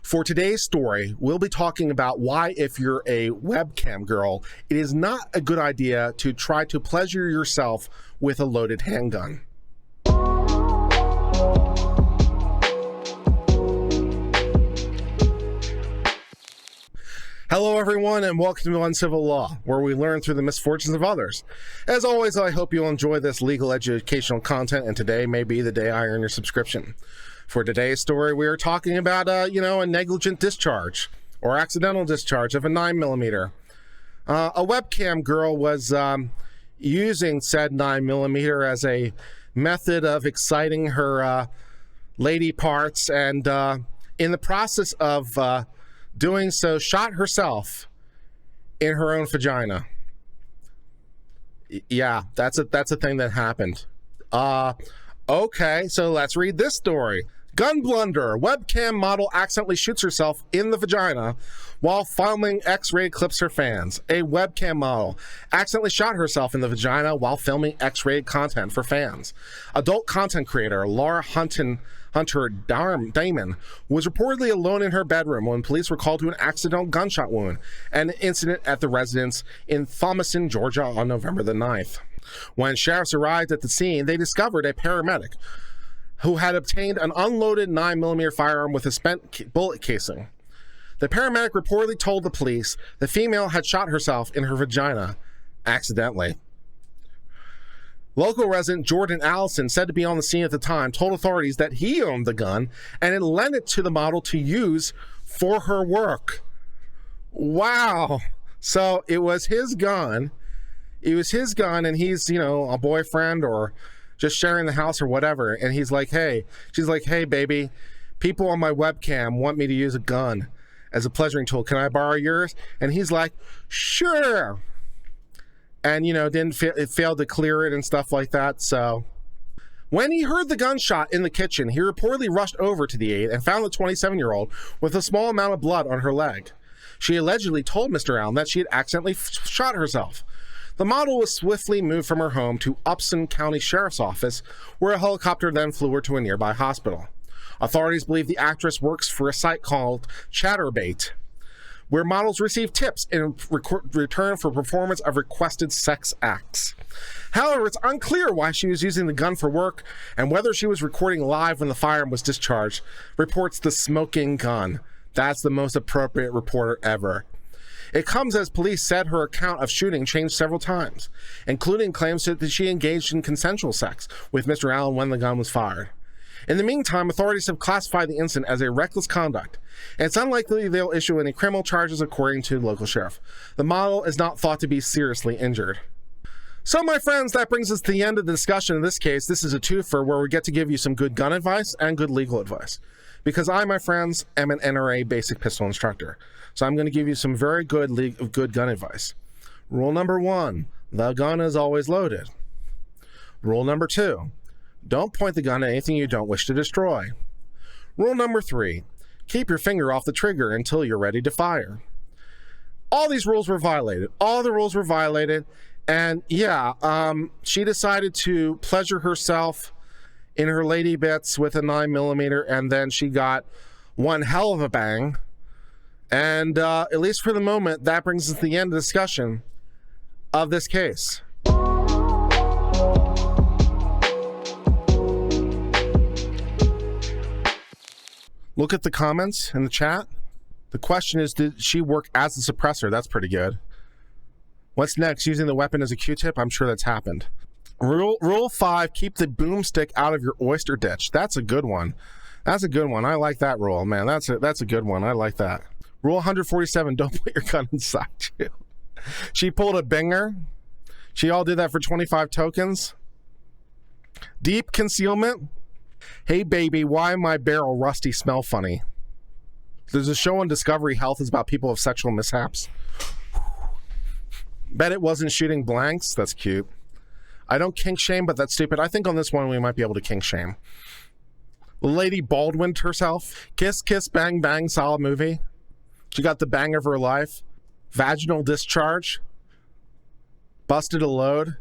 For today's story, we'll be talking about why, if you're a webcam girl, it is not a good idea to try to pleasure yourself with a loaded handgun. Hello everyone, and welcome to Uncivil Law, where we learn through the misfortunes of others. As always, I hope you'll enjoy this legal educational content, and today may be the day I earn your subscription. For today's story, we are talking about, a negligent discharge or accidental discharge of a 9mm. A webcam girl was using said 9mm as a method of exciting her lady parts, and in the process of doing so, shot herself in her own vagina. Yeah, that's a thing that happened. Okay, so let's read this story. Gun blunder. Webcam model accidentally shoots herself in the vagina while filming X-rated clips for fans. A webcam model accidentally shot herself in the vagina while filming X-rated content for fans. Adult content creator Laura Hunter Damon was reportedly alone in her bedroom when police were called to an accidental gunshot wound and an incident at the residence in Thomason, Georgia on November the 9th. When sheriffs arrived at the scene, they discovered a paramedic who had obtained an unloaded 9mm firearm with a spent bullet casing. The paramedic reportedly told the police the female had shot herself in her vagina accidentally. Local resident Jordan Allison, said to be on the scene at the time, told authorities that he owned the gun and had lent it to the model to use for her work. Wow. So it was his gun. It was his gun, and he's, a boyfriend or just sharing the house or whatever. And he's like, hey, she's like, hey, baby, people on my webcam want me to use a gun as a pleasuring tool. Can I borrow yours? And he's like, sure. And, it failed to clear it and stuff like that. So when he heard the gunshot in the kitchen, he reportedly rushed over to the aid and found the 27-year-old with a small amount of blood on her leg. She allegedly told Mr. Allen that she had accidentally shot herself. The model was swiftly moved from her home to Upson County Sheriff's Office, where a helicopter then flew her to a nearby hospital. Authorities believe the actress works for a site called Chatterbait, where models receive tips in return for performance of requested sex acts. However, it's unclear why she was using the gun for work and whether she was recording live when the firearm was discharged, reports the Smoking Gun. That's the most appropriate reporter ever. It comes as police said her account of shooting changed several times, including claims that she engaged in consensual sex with Mr. Allen when the gun was fired. In the meantime, authorities have classified the incident as a reckless conduct, and it's unlikely they'll issue any criminal charges, according to the local sheriff. The model is not thought to be seriously injured. So, my friends, that brings us to the end of the discussion. In this case, this is a twofer where we get to give you some good gun advice and good legal advice. Because I, my friends, am an NRA basic pistol instructor. So I'm going to give you some very good gun advice. Rule number 1, the gun is always loaded. Rule number 2, don't point the gun at anything you don't wish to destroy. Rule number 3, keep your finger off the trigger until you're ready to fire. All these rules were violated. All the rules were violated. And yeah, she decided to pleasure herself in her lady bits with a 9mm, and then she got one hell of a bang. And at least for the moment, that brings us to the end of the discussion of this case. Look at the comments in the chat. The question is, did she work as a suppressor? That's pretty good. What's next? Using the weapon as a Q-tip? I'm sure that's happened. Rule 5, keep the boomstick out of your oyster ditch. That's a good one. That's a good one. I like that rule, man. That's a good one. I like that. Rule 147, don't put your gun inside you. She pulled a binger. She all did that for 25 tokens. Deep concealment. Hey, baby, why my barrel rusty smell funny? There's a show on Discovery Health is about people with sexual mishaps. Bet it wasn't shooting blanks. That's cute. I don't kink shame, but that's stupid. I think on this one we might be able to kink shame. Lady Baldwin herself. Kiss, kiss, bang, bang, solid movie. She got the bang of her life. Vaginal discharge. Busted a load.